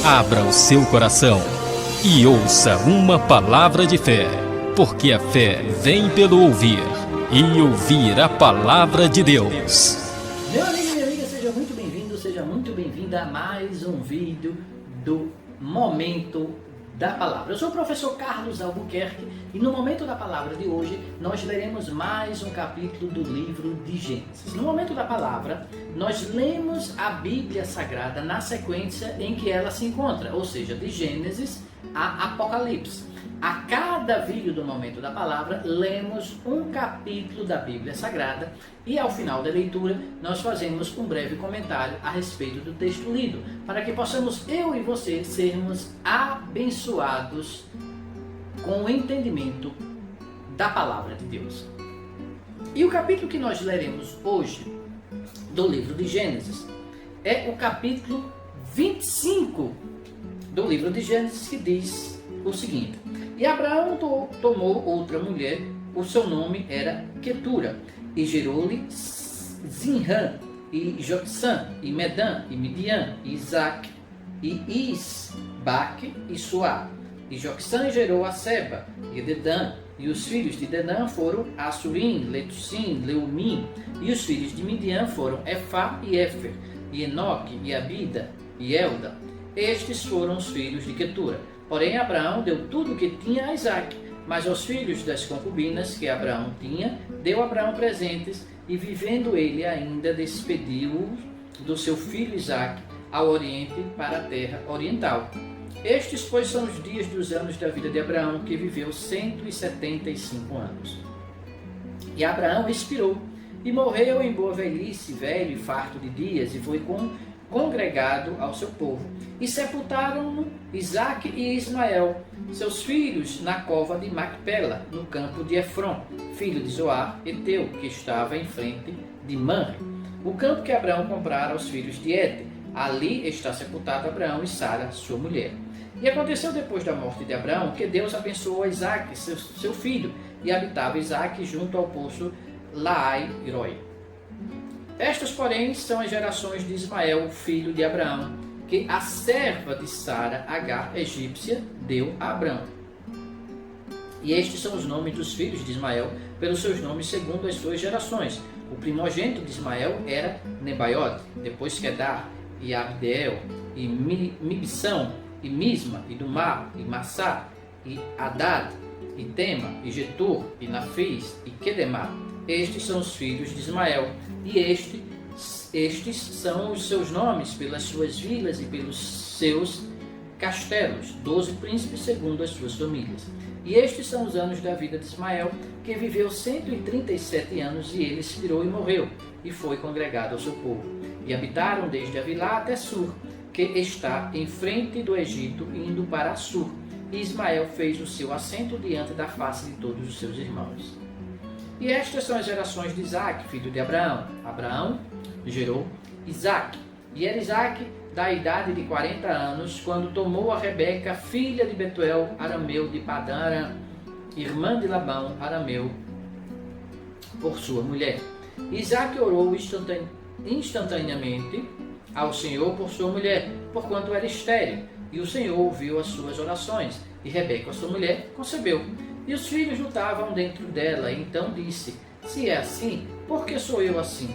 Abra o seu coração e ouça uma palavra de fé, porque a fé vem pelo ouvir, e ouvir a palavra de Deus. Meu amigo e minha amiga, seja muito bem-vindo, seja muito bem-vinda a mais um vídeo do Momento da Palavra. Eu sou o professor Carlos Albuquerque e no Momento da Palavra de hoje nós leremos mais um capítulo do livro de Gênesis. No Momento da Palavra, nós lemos a Bíblia Sagrada na sequência em que ela se encontra, ou seja, de Gênesis a Apocalipse. A cada vídeo do Momento da Palavra, lemos um capítulo da Bíblia Sagrada e ao final da leitura nós fazemos um breve comentário a respeito do texto lido, para que possamos, eu e você, sermos abençoados com o entendimento da Palavra de Deus. E o capítulo que nós leremos hoje do livro de Gênesis é o capítulo 25 do livro de Gênesis, que diz o seguinte: E Abraão tomou outra mulher, o seu nome era Quetura, e gerou-lhe Zinrã, e Joksã, e Medã, e Midian, e Isaac, e Isbaque, e Suá. E Joksã gerou a Seba, e Dedã, e os filhos de Dedã foram Assurim, Letusim, Leumim, e os filhos de Midian foram Efá e Éfer, e Enoque, e Abida, e Elda. Estes foram os filhos de Quetura. Porém, Abraão deu tudo o que tinha a Isaac, mas aos filhos das concubinas que Abraão tinha, deu Abraão presentes, e vivendo ele ainda, despediu do seu filho Isaac ao oriente, para a terra oriental. Estes, pois, são os dias dos anos da vida de Abraão, que viveu 175 anos. E Abraão expirou, e morreu em boa velhice, velho e farto de dias, e foi congregado ao seu povo. E sepultaram-no Isaque e Ismael, seus filhos, na cova de Macpela, no campo de Efron, filho de Zoar, Eteu, que estava em frente de Manre, o campo que Abraão comprara aos filhos de Ete. Ali está sepultado Abraão e Sara, sua mulher. E aconteceu depois da morte de Abraão que Deus abençoou a Isaque, seu filho, e habitava Isaque junto ao poço Laai-Roi. Estas, porém, são as gerações de Ismael, filho de Abraão, que a serva de Sara, Agar, egípcia, deu a Abraão. E estes são os nomes dos filhos de Ismael, pelos seus nomes segundo as suas gerações. O primogênito de Ismael era Nebaiote, depois Quedar, e Abdeel, e Mibsão, e Misma, e Dumá, e Massá, e Hadad, e Tema, e Getur, e Nafis, e Quedemá. Estes são os filhos de Ismael, e estes são os seus nomes pelas suas vilas e pelos seus castelos, 12 príncipes segundo as suas famílias. E estes são os anos da vida de Ismael, que viveu 137 anos, e ele expirou e morreu, e foi congregado ao seu povo. E habitaram desde Avilá até Sur, que está em frente do Egito, indo para Assur. E Ismael fez o seu assento diante da face de todos os seus irmãos. E estas são as gerações de Isaac, filho de Abraão. Abraão gerou Isaac. E era Isaac da idade de 40 anos, quando tomou a Rebeca, filha de Betuel, arameu de Padã-Arã, irmã de Labão, arameu, por sua mulher. Isaac orou instantaneamente ao Senhor por sua mulher, porquanto era estéril. E o Senhor ouviu as suas orações. E Rebeca, sua mulher, concebeu. E os filhos lutavam dentro dela, e então disse: Se é assim, por que sou eu assim?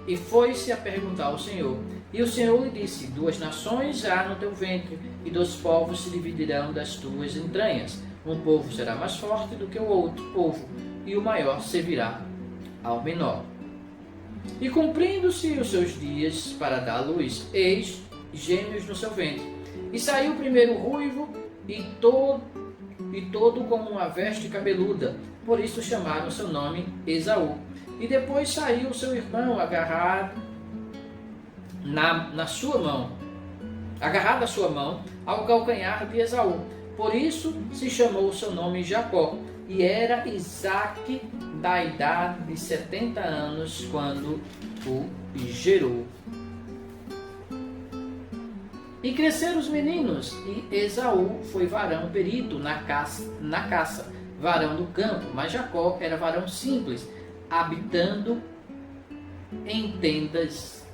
E foi-se a perguntar ao Senhor. E o Senhor lhe disse: 2 nações há no teu ventre, e 2 povos se dividirão das tuas entranhas. Um povo será mais forte do que o outro povo, e o maior servirá ao menor. E cumprindo-se os seus dias para dar luz, eis gêmeos no seu ventre. E saiu o primeiro ruivo, e todo como uma veste cabeluda, por isso chamaram seu nome Esaú. E depois saiu o seu irmão agarrado na sua mão, agarrado à sua mão, ao calcanhar de Esaú. Por isso se chamou o seu nome Jacó. E era Isaque da idade de 70 anos quando o gerou. E cresceram os meninos, e Esaú foi varão perito na caça, varão do campo, mas Jacó era varão simples, habitando em tendas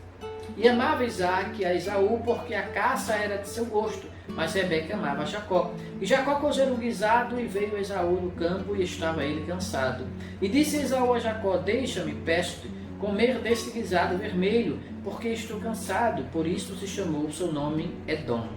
E amava Isaque a Esaú, porque a caça era de seu gosto, mas Rebeca amava Jacó. E Jacó cozeu o guisado, e veio Esaú do campo, e estava ele cansado. E disse Esaú a Jacó: deixa-me, peço-te, comer deste guisado vermelho, porque estou cansado. Por isso se chamou o seu nome Edom.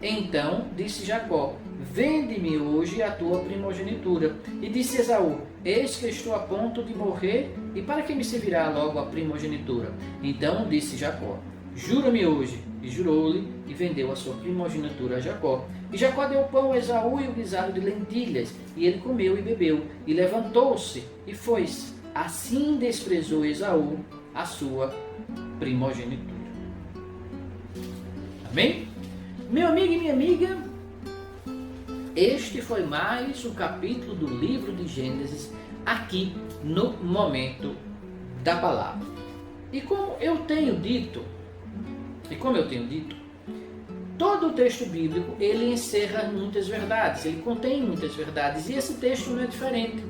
Então disse Jacó: vende-me hoje a tua primogenitura. E disse Esaú: eis que estou a ponto de morrer, e para que me servirá logo a primogenitura? Então disse Jacó: jura-me hoje. E jurou-lhe, e vendeu a sua primogenitura a Jacó. E Jacó deu pão a Esaú e o guisado de lentilhas, e ele comeu e bebeu, e levantou-se, e foi-se. Assim desprezou Esaú a sua primogenitura. Amém? Meu amigo e minha amiga, este foi mais um capítulo do livro de Gênesis, aqui no Momento da Palavra. E como eu tenho dito, todo o texto bíblico, ele encerra muitas verdades, ele contém muitas verdades, e esse texto não é diferente.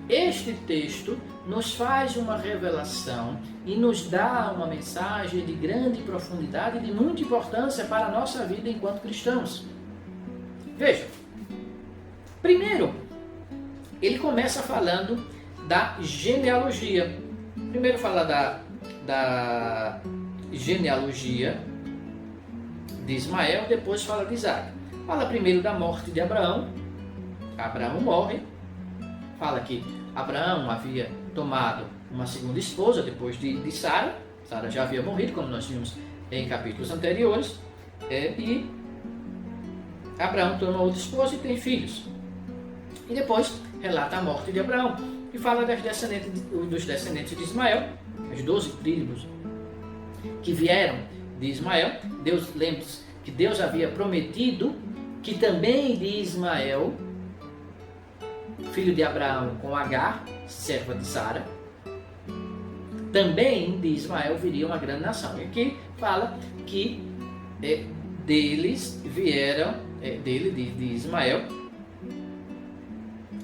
Este texto nos faz uma revelação e nos dá uma mensagem de grande profundidade e de muita importância para a nossa vida enquanto cristãos. Veja, primeiro, ele começa falando da genealogia. Primeiro fala da genealogia de Ismael, depois fala de Isaque. Fala primeiro da morte de Abraão. Abraão morre. Fala que Abraão havia tomado uma segunda esposa depois de Sara. Sara já havia morrido, como nós vimos em capítulos anteriores. E Abraão toma outra esposa e tem filhos. E depois relata a morte de Abraão. E fala dos descendentes de Ismael, as 12 tribos que vieram de Ismael. Lembre-se que Deus havia prometido que também de Ismael, filho de Abraão com Agar, serva de Sara, também de Ismael viria uma grande nação. E aqui fala que deles vieram, de Ismael,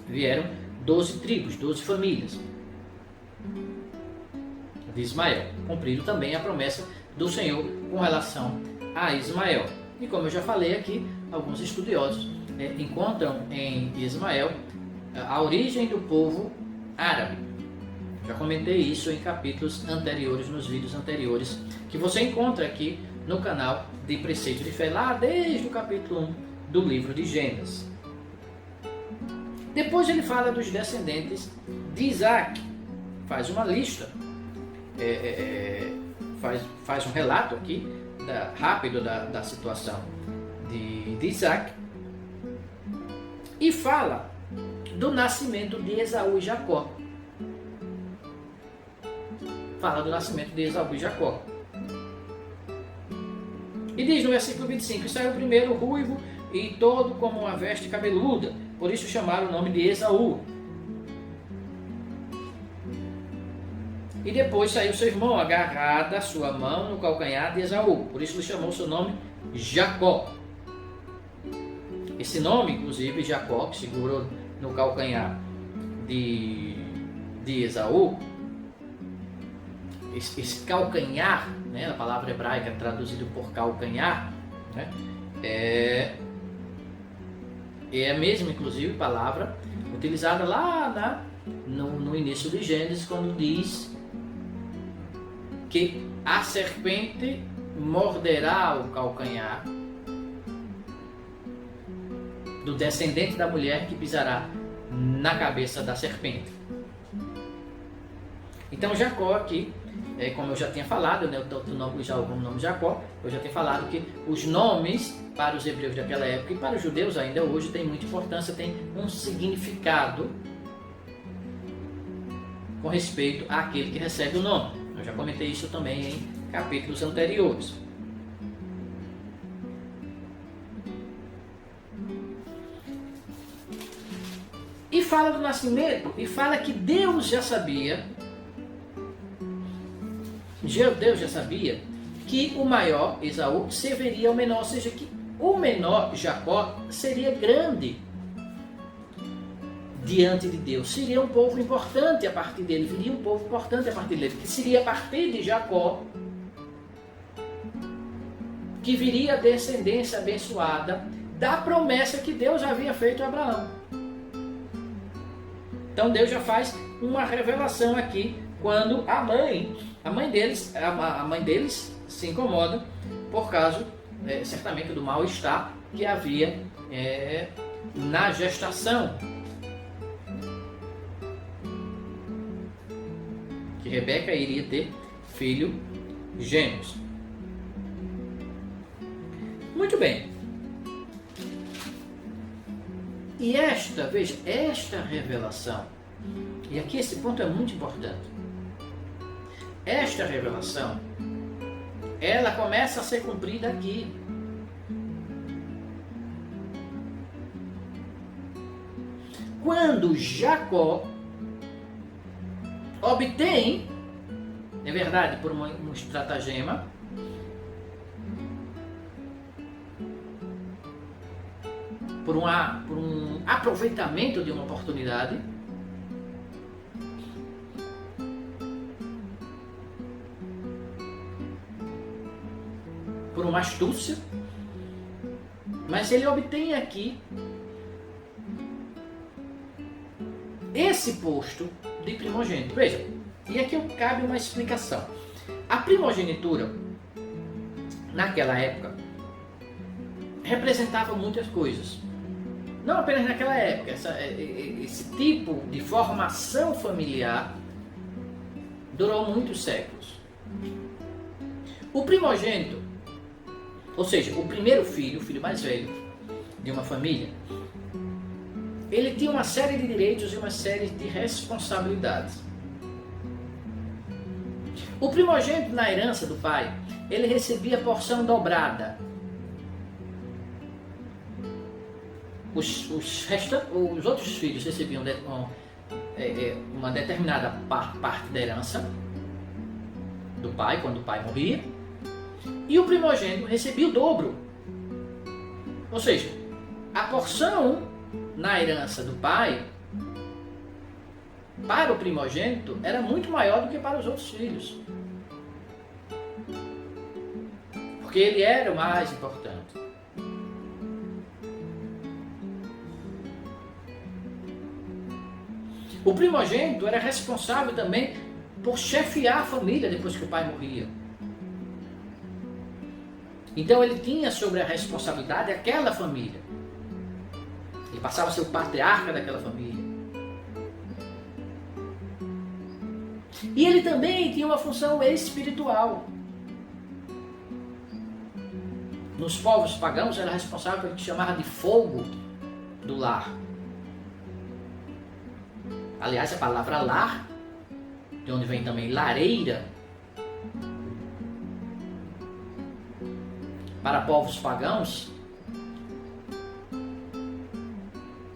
vieram 12 tribos, 12 famílias de Ismael. Cumpriram também a promessa do Senhor com relação a Ismael. E como eu já falei aqui, alguns estudiosos encontram em Ismael a origem do povo árabe. Já comentei isso em capítulos anteriores, nos vídeos anteriores, que você encontra aqui no canal de Preceito de Fé, lá desde o capítulo 1 do livro de Gênesis. Depois ele fala dos descendentes de Isaque, faz uma lista, faz um relato aqui rápido da situação de Isaque, e fala do nascimento de Esaú e Jacó. Fala do nascimento de Esaú e Jacó. E diz no versículo 25: saiu primeiro ruivo e todo como uma veste cabeluda, por isso chamaram o nome de Esaú. E depois saiu seu irmão, agarrada a sua mão no calcanhar de Esaú, por isso lhe chamou seu nome Jacó. Esse nome, inclusive, Jacó, que segurou no calcanhar de Esaú, esse calcanhar, né, a palavra hebraica traduzida por calcanhar, né, é a mesma, inclusive, palavra utilizada lá no início de Gênesis, quando diz que a serpente morderá o calcanhar do descendente da mulher que pisará na cabeça da serpente. Então Jacó aqui, como eu já tinha falado, né, o nome Jacó, eu já tinha falado que os nomes para os hebreus daquela época e para os judeus ainda hoje tem muita importância, tem um significado com respeito àquele que recebe o nome. Eu já comentei isso também em capítulos anteriores. E fala do nascimento, e fala que Deus já sabia que o maior, Esaú, serviria ao menor, ou seja, que o menor, Jacó, seria grande diante de Deus. Seria um povo importante a partir dele, viria um povo importante a partir dele, que seria a partir de Jacó que viria a descendência abençoada da promessa que Deus havia feito a Abraão. Então Deus já faz uma revelação aqui quando a mãe deles se incomoda por causa, certamente, do mal-estar que havia na gestação. Que Rebeca iria ter filho gêmeos. Muito bem. E esta revelação, e aqui esse ponto é muito importante. Esta revelação, ela começa a ser cumprida aqui. Quando Jacó obtém, é verdade, por um estratagema, por um aproveitamento de uma oportunidade, por uma astúcia, mas ele obtém aqui esse posto de primogênito. Veja, e aqui cabe uma explicação. A primogenitura, naquela época, representava muitas coisas. Não apenas naquela época, esse tipo de formação familiar durou muitos séculos. O primogênito, ou seja, o primeiro filho, o filho mais velho de uma família, ele tinha uma série de direitos e uma série de responsabilidades. O primogênito na herança do pai, ele recebia porção dobrada. Os outros filhos recebiam uma determinada parte da herança do pai, quando o pai morria, e o primogênito recebia o dobro. Ou seja, a porção na herança do pai, para o primogênito, era muito maior do que para os outros filhos. Porque ele era o mais importante. O primogênito era responsável também por chefiar a família depois que o pai morria. Então ele tinha sobre a responsabilidade aquela família. Ele passava a ser o patriarca daquela família. E ele também tinha uma função espiritual. Nos povos pagãos era responsável pelo que chamava de fogo do lar. Aliás, a palavra lar, de onde vem também lareira, para povos pagãos,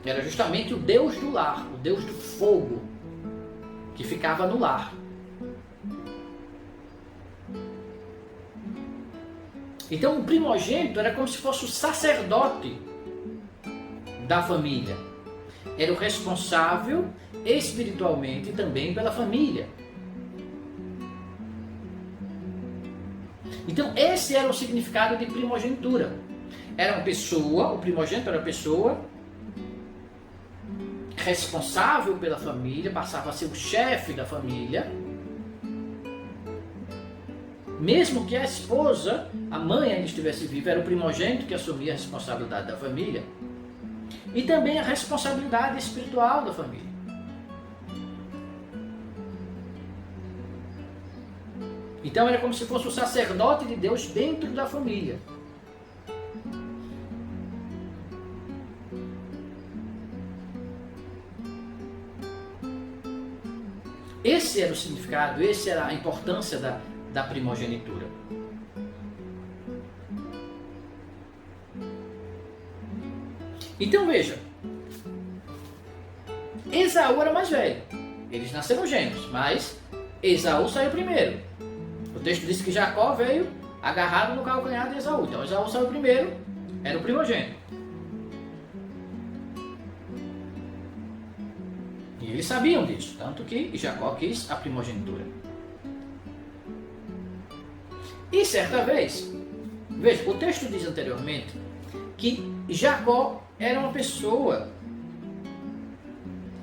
era justamente o Deus do lar, o Deus do fogo, que ficava no lar. Então o primogênito era como se fosse o sacerdote da família. Era o responsável espiritualmente também pela família. Então esse era o significado de primogenitura. Era uma pessoa, o primogênito era uma pessoa responsável pela família, passava a ser o chefe da família. Mesmo que a esposa, a mãe ainda estivesse viva, era o primogênito que assumia a responsabilidade da família. E também a responsabilidade espiritual da família. Então era como se fosse o sacerdote de Deus dentro da família. Esse era o significado, essa era a importância da primogenitura. Então veja, Esaú era mais velho. Eles nasceram gêmeos, mas Esaú saiu primeiro. O texto diz que Jacó veio agarrado no calcanhar de Esaú. Então Esaú saiu primeiro, era o primogênito. E eles sabiam disso, tanto que Jacó quis a primogenitura. E certa vez, Veja, o texto diz anteriormente que Jacó era uma pessoa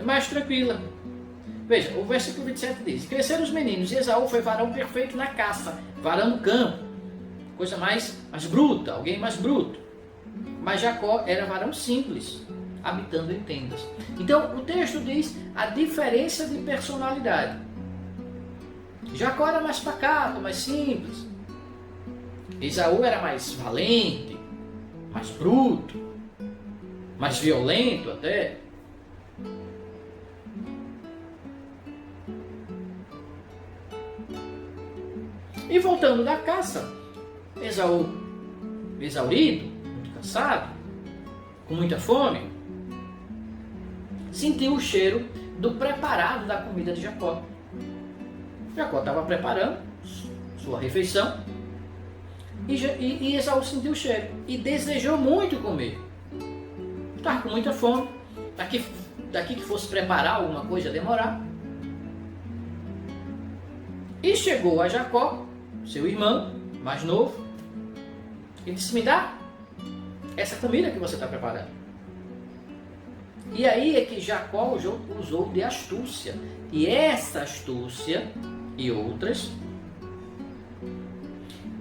mais tranquila. Veja, o versículo 27 diz: cresceram os meninos e Esaú foi varão perfeito na caça, varão no campo, coisa mais bruta, alguém mais bruto. Mas Jacó era varão simples, habitando em tendas. Então o texto diz a diferença de personalidade. Jacó era mais pacato, mais simples. Esaú era mais valente, mais bruto, mais violento até. E voltando da caça, Esaú, exaurido, muito cansado, com muita fome, sentiu o cheiro do preparado da comida de Jacó. Jacó estava preparando sua refeição e Esaú sentiu o cheiro e desejou muito comer. Estava com muita fome, daqui que fosse preparar alguma coisa ia demorar. E chegou a Jacó, seu irmão mais novo, e disse: me dá essa comida que você está preparando. E aí é que Jacó usou de astúcia. E essa astúcia e outras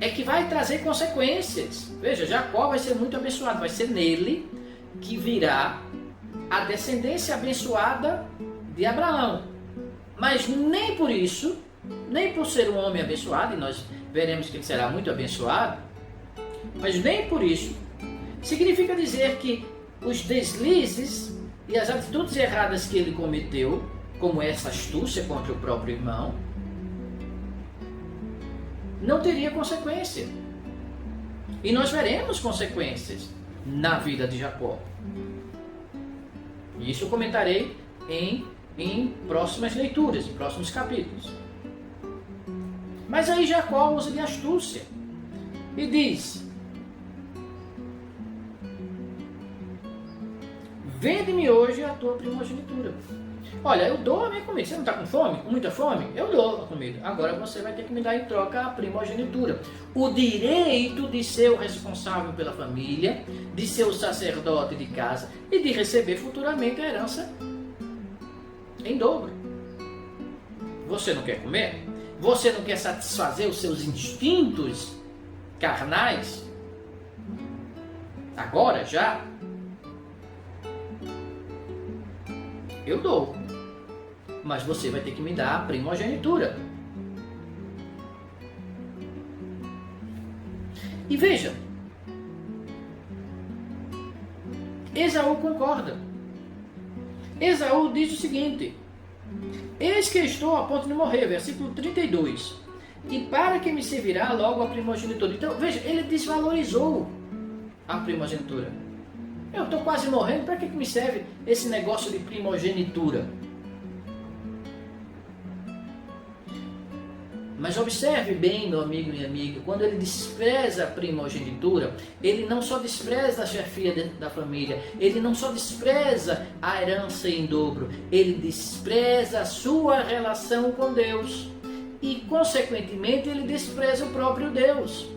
é que vai trazer consequências. Veja, Jacó vai ser muito abençoado. Vai ser nele que virá a descendência abençoada de Abraão. Mas nem por isso, nem por ser um homem abençoado, e nós veremos que ele será muito abençoado, mas nem por isso significa dizer que os deslizes e as atitudes erradas que ele cometeu, como essa astúcia contra o próprio irmão, não teria consequência. E nós veremos consequências na vida de Jacó. Isso eu comentarei em próximas leituras, em próximos capítulos. Mas aí Jacó usa de astúcia e diz: vende-me hoje a tua primogenitura. Olha, eu dou a minha comida. Você não está com fome? Com muita fome? Eu dou a comida. Agora você vai ter que me dar em troca a primogenitura. O direito de ser o responsável pela família, de ser o sacerdote de casa e de receber futuramente a herança em dobro. Você não quer comer? Você não quer satisfazer os seus instintos carnais? Agora já? Eu dou. Mas você vai ter que me dar a primogenitura. E veja, Esaú concorda. Esaú diz o seguinte: eis que estou a ponto de morrer, versículo 32. E para que me servirá logo a primogenitura? Então, veja, ele desvalorizou a primogenitura. Eu estou quase morrendo, para que me serve esse negócio de primogenitura? Mas observe bem, meu amigo e minha amiga, quando ele despreza a primogenitura, ele não só despreza a chefia da família, ele não só despreza a herança em dobro, ele despreza a sua relação com Deus e, consequentemente, ele despreza o próprio Deus.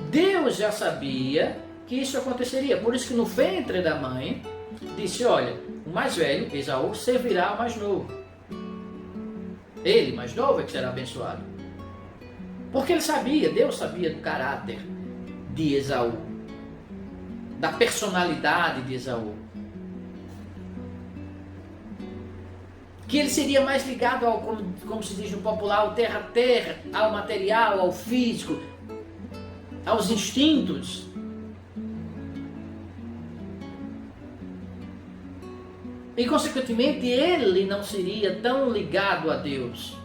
Deus já sabia que isso aconteceria, por isso que no ventre da mãe disse: olha, o mais velho, Esaú, servirá ao mais novo. Ele, mais novo, é que será abençoado. Porque ele sabia, Deus sabia do caráter de Esaú, da personalidade de Esaú. Que ele seria mais ligado ao, como se diz no popular, ao terra-terra, ao material, ao físico, aos instintos. E, consequentemente, ele não seria tão ligado a Deus.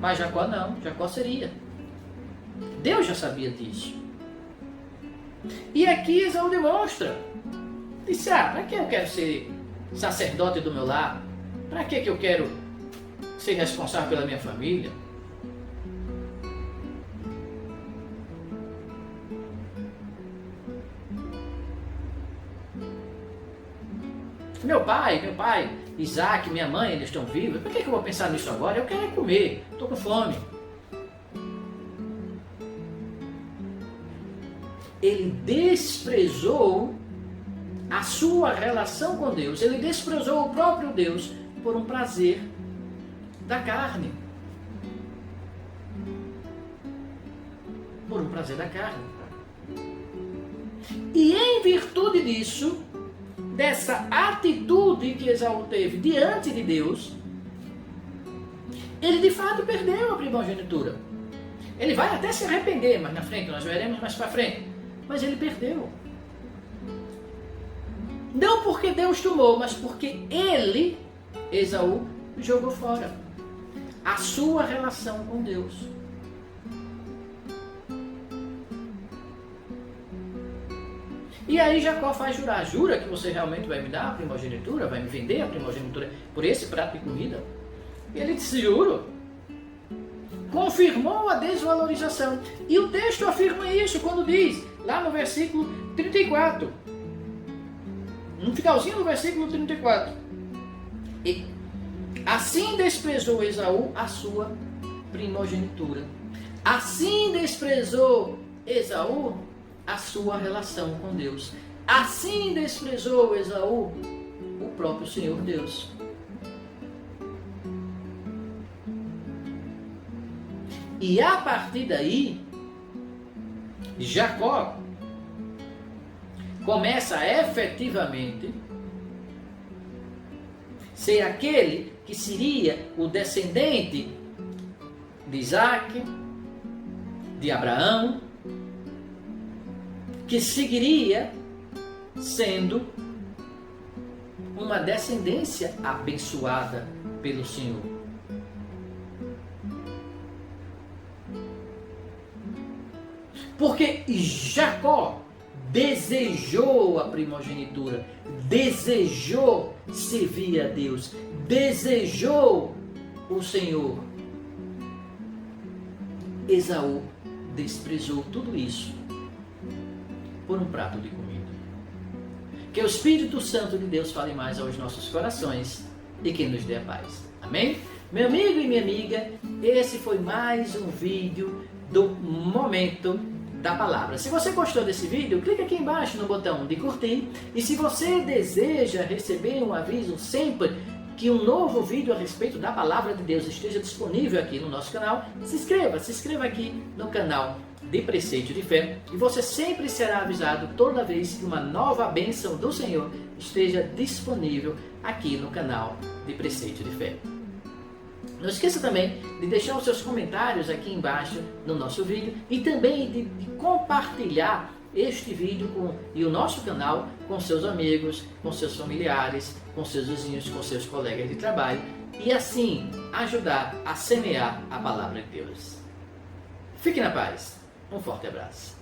Mas Jacó não, Jacó seria. Deus já sabia disso. E aqui Esaú demonstra. Disse: para que eu quero ser sacerdote do meu lar? Para que eu quero ser responsável pela minha família? Meu pai, Isaac, minha mãe, eles estão vivos. Por que eu vou pensar nisso agora? Eu quero é comer, estou com fome. Ele desprezou a sua relação com Deus. Ele desprezou o próprio Deus por um prazer da carne. Por um prazer da carne. E em virtude disso, dessa atitude que Esaú teve diante de Deus, ele de fato perdeu a primogenitura. Ele vai até se arrepender mais na frente, nós veremos mais para frente. Mas ele perdeu. Não porque Deus tomou, mas porque ele, Esaú, jogou fora a sua relação com Deus. E aí Jacó faz jurar. Jura que você realmente vai me dar a primogenitura? Vai me vender a primogenitura por esse prato de comida? E ele disse, juro. Confirmou a desvalorização. E o texto afirma isso quando diz, lá no versículo 34. No finalzinho do versículo 34. E assim desprezou Esaú a sua primogenitura. Assim desprezou Esaú a sua relação com Deus. Assim desprezou Esaú o próprio Senhor Deus. E a partir daí, Jacó começa a efetivamente ser aquele que seria o descendente de Isaac, de Abraão, que seguiria sendo uma descendência abençoada pelo Senhor. Porque Jacó desejou a primogenitura, desejou servir a Deus, desejou o Senhor. Esaú desprezou tudo isso por um prato de comida. Que o Espírito Santo de Deus fale mais aos nossos corações e que nos dê a paz. Amém? Meu amigo e minha amiga, esse foi mais um vídeo do Momento da Palavra. Se você gostou desse vídeo, clique aqui embaixo no botão de curtir. E se você deseja receber um aviso sempre que um novo vídeo a respeito da Palavra de Deus esteja disponível aqui no nosso canal, se inscreva aqui no canal de Preceito de Fé e você sempre será avisado toda vez que uma nova bênção do Senhor esteja disponível aqui no canal de Preceito de Fé. Não esqueça também de deixar os seus comentários aqui embaixo no nosso vídeo e também de compartilhar este vídeo e o nosso canal com seus amigos, com seus familiares, com seus vizinhos, com seus colegas de trabalho e assim ajudar a semear a Palavra de Deus. Fique na paz. Um forte abraço.